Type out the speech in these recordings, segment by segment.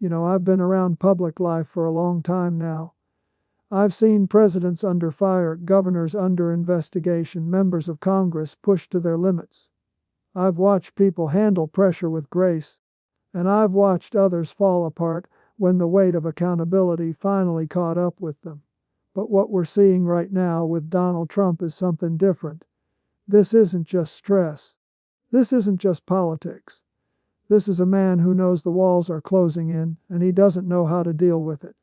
I've been around public life for a long time now. I've seen presidents under fire, governors under investigation, members of Congress pushed to their limits. I've watched people handle pressure with grace, and I've watched others fall apart when the weight of accountability finally caught up with them. But what we're seeing right now with Donald Trump is something different. This isn't just stress. This isn't just politics. This is a man who knows the walls are closing in, and he doesn't know how to deal with it.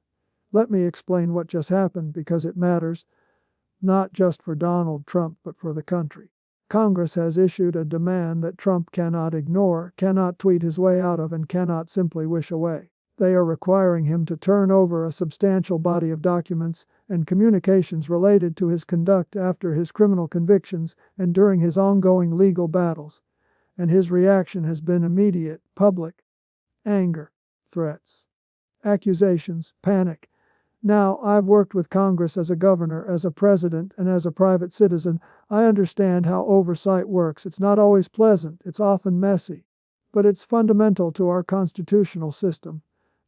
Let me explain what just happened because it matters, not just for Donald Trump but for the country. Congress has issued a demand that Trump cannot ignore, cannot tweet his way out of, and cannot simply wish away. They are requiring him to turn over a substantial body of documents and communications related to his conduct after his criminal convictions and during his ongoing legal battles. And his reaction has been immediate: public anger, threats, accusations, panic. Now, I've worked with Congress as a governor, as a president, and as a private citizen. I understand how oversight works. It's not always pleasant, it's often messy, but it's fundamental to our constitutional system.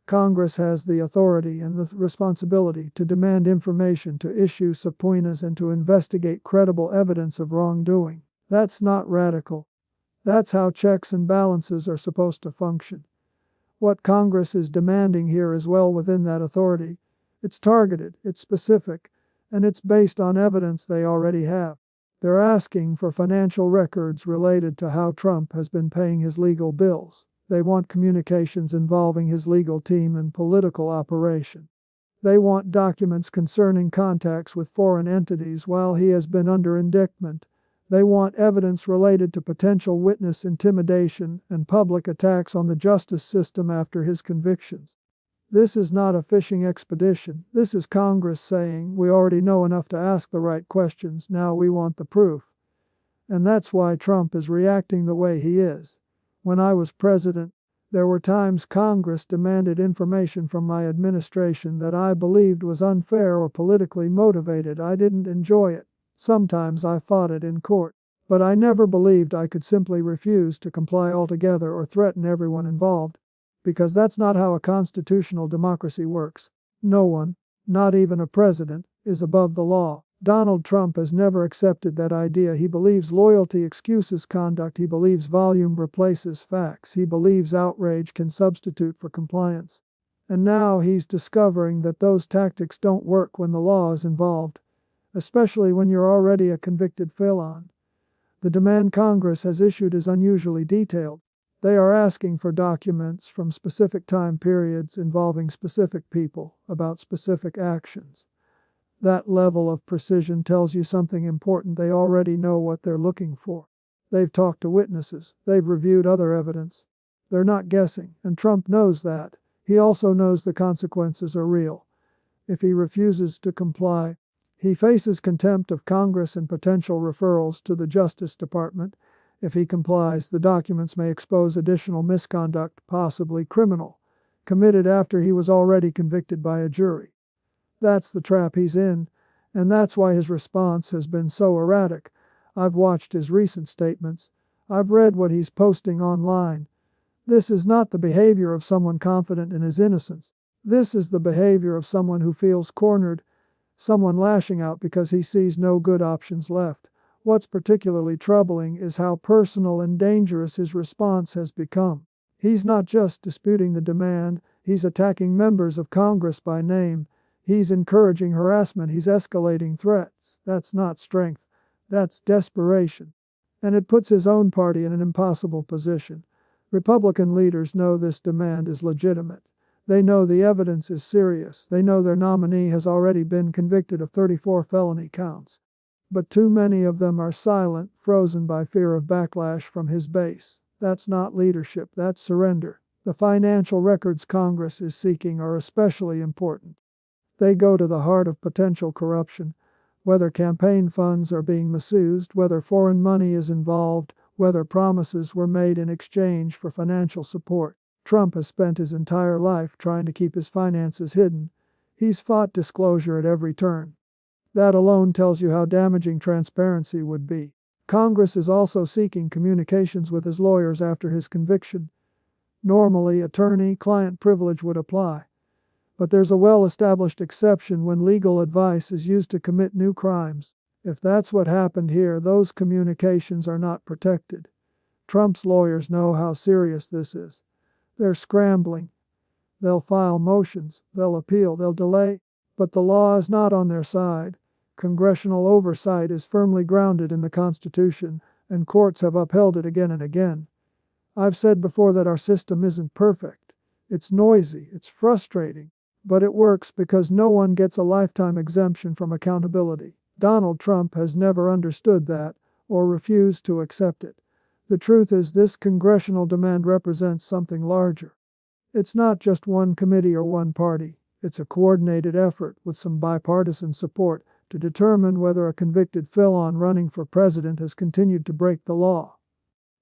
Congress has the authority and the responsibility to demand information, to issue subpoenas, and to investigate credible evidence of wrongdoing. That's not radical. That's how checks and balances are supposed to function. What Congress is demanding here is well within that authority. It's targeted, it's specific, and it's based on evidence they already have. They're asking for financial records related to how Trump has been paying his legal bills. They want communications involving his legal team and political operation. They want documents concerning contacts with foreign entities while he has been under indictment. They want evidence related to potential witness intimidation and public attacks on the justice system after his convictions. This is not a fishing expedition. This is Congress saying, we already know enough to ask the right questions, now we want the proof. And that's why Trump is reacting the way he is. When I was president, there were times Congress demanded information from my administration that I believed was unfair or politically motivated. I didn't enjoy it. Sometimes I fought it in court. But I never believed I could simply refuse to comply altogether or threaten everyone involved, because that's not how a constitutional democracy works. No one, not even a president, is above the law. Donald Trump has never accepted that idea. He believes loyalty excuses conduct. He believes volume replaces facts. He believes outrage can substitute for compliance. And now he's discovering that those tactics don't work when the law is involved, especially when you're already a convicted felon. The demand Congress has issued is unusually detailed. They are asking for documents from specific time periods involving specific people about specific actions. That level of precision tells you something important. They already know what they're looking for. They've talked to witnesses. They've reviewed other evidence. They're not guessing, and Trump knows that. He also knows the consequences are real. If he refuses to comply, he faces contempt of Congress and potential referrals to the Justice Department. If he complies, the documents may expose additional misconduct, possibly criminal, committed after he was already convicted by a jury. That's the trap he's in, and that's why his response has been so erratic. I've watched his recent statements. I've read what he's posting online. This is not the behavior of someone confident in his innocence. This is the behavior of someone who feels cornered, someone lashing out because he sees no good options left. What's particularly troubling is how personal and dangerous his response has become. He's not just disputing the demand, he's attacking members of Congress by name. He's encouraging harassment, he's escalating threats. That's not strength, that's desperation. And it puts his own party in an impossible position. Republican leaders know this demand is legitimate. They know the evidence is serious. They know their nominee has already been convicted of 34 felony counts. But too many of them are silent, frozen by fear of backlash from his base. That's not leadership, that's surrender. The financial records Congress is seeking are especially important. They go to the heart of potential corruption, whether campaign funds are being misused, whether foreign money is involved, whether promises were made in exchange for financial support. Trump has spent his entire life trying to keep his finances hidden. He's fought disclosure at every turn. That alone tells you how damaging transparency would be. Congress is also seeking communications with his lawyers after his conviction. Normally, attorney-client privilege would apply. But there's a well-established exception when legal advice is used to commit new crimes. If that's what happened here, those communications are not protected. Trump's lawyers know how serious this is. They're scrambling. They'll file motions, they'll appeal, they'll delay. But the law is not on their side. Congressional oversight is firmly grounded in the Constitution, and courts have upheld it again and again. I've said before that our system isn't perfect. It's noisy, it's frustrating, but it works because no one gets a lifetime exemption from accountability. Donald Trump has never understood that, or refused to accept it. The truth is, this congressional demand represents something larger. It's not just one committee or one party. It's a coordinated effort with some bipartisan support to determine whether a convicted felon running for president has continued to break the law.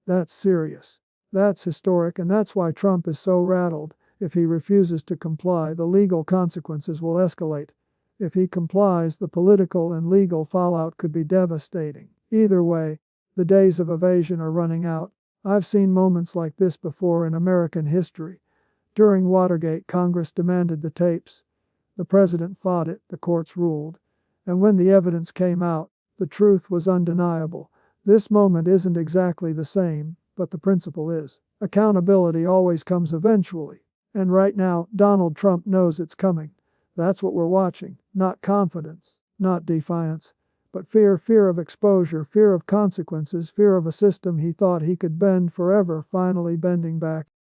That's serious. That's historic, and that's why Trump is so rattled. If he refuses to comply, the legal consequences will escalate. If he complies, the political and legal fallout could be devastating. Either way, the days of evasion are running out. I've seen moments like this before in American history. During Watergate, Congress demanded the tapes. The president fought it, the courts ruled. And when the evidence came out, the truth was undeniable. This moment isn't exactly the same, but the principle is. Accountability always comes eventually. And right now, Donald Trump knows it's coming. That's what we're watching. Not confidence, not defiance, but fear of exposure, fear of consequences, fear of a system he thought he could bend forever finally bending back.